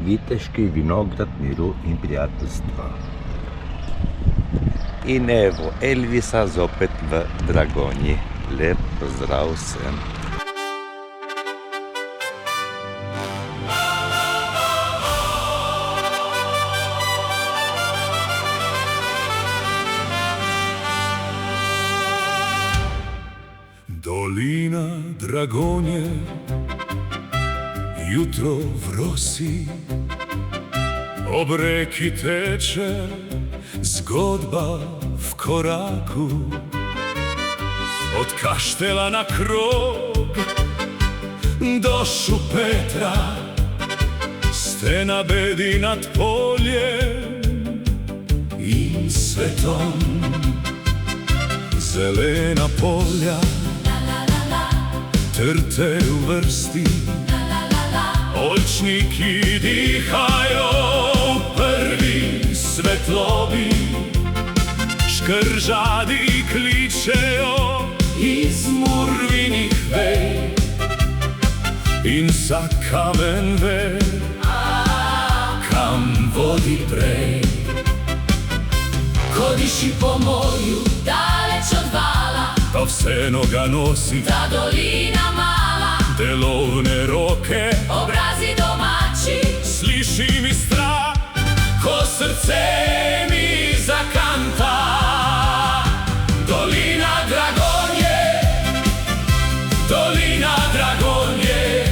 viteški vinograd miru in prijateljstva. In evo Elvisa zopet v Dragonji. Lep pozdrav vsem. Dolina Dragonje, jutro v rosi, ob reki teče zgodba v koraku. Od Kaštela na Krog do Šupetra, stena bedi nad poljem in svetom. Zelena polja, trte v vrsti, oljčniki dihajo v prvi svetlobi. Škržadi kličejo iz murvinih vej in vsak kamen ve, kam vodi prej. Ko diši po morju, daleč od vala, pa vseeno ga nosi ta dolina mala. Delovne roke, obrazi domači, slišim iz strah, ko srce mi zakanta. Dolina Dragonje, dolina Dragonje,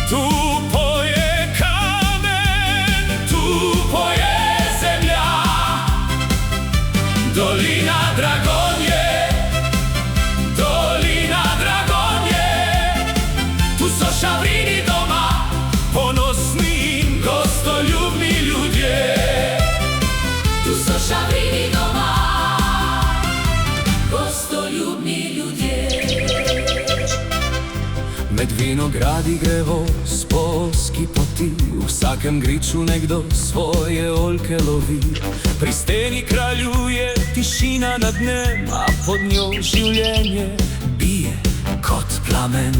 tu poje kamen, tu poje zemlja. Dolina Dragonje, dolina Dragonje, tu so šavrini doma, ponosni in gostoljubni ljudje. tu so šavrini doma, gostoljubni ljudje. Med vinogradi grevo spolski poti, v vsakem griču nekdo svoje oljke lovi. Pri steni kraljuje tišina nad dnem, a pod njo življenje bije kot plamen.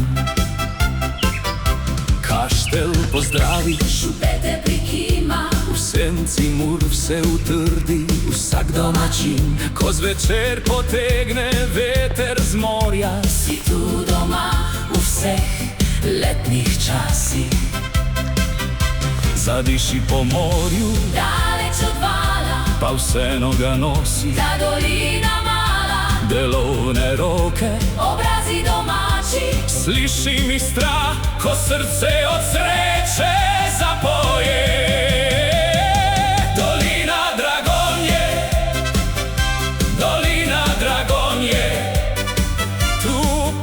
Kaštel pozdravi, Šupete prikima, v senci mur vse utrdi vsak domačin. Ko zvečer potegne veter z morja, si tu doma v vseh letnih časih. zadiši po morju, Daleč od vala, pa vseeno ga nosi ta dolina mala. delovne roke. Obrazi domači, Slišim iz strah, ko srce od sreče zapoje. Dolina Dragonje, dolina Dragonje, tu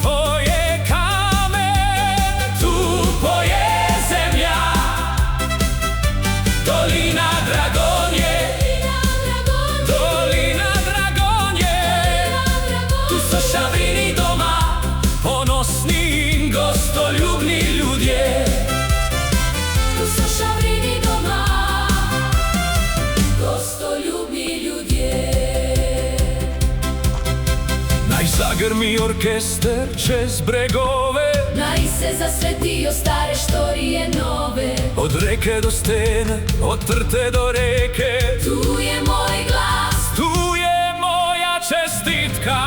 poje kamen, tu poje zemlja. Dolina Dragonje, dolina Dragonje, tu so šavrini doma, ponosni in gostoljubni ljudje. tu so šavrini doma, gostoljubni ljudje. Naj zagrmi orkester čez bregove, Naj se zasvetijo stare štorije nove. od reke do stene, od trte do reke. Tu je moj glas, Tu je moja čestitka.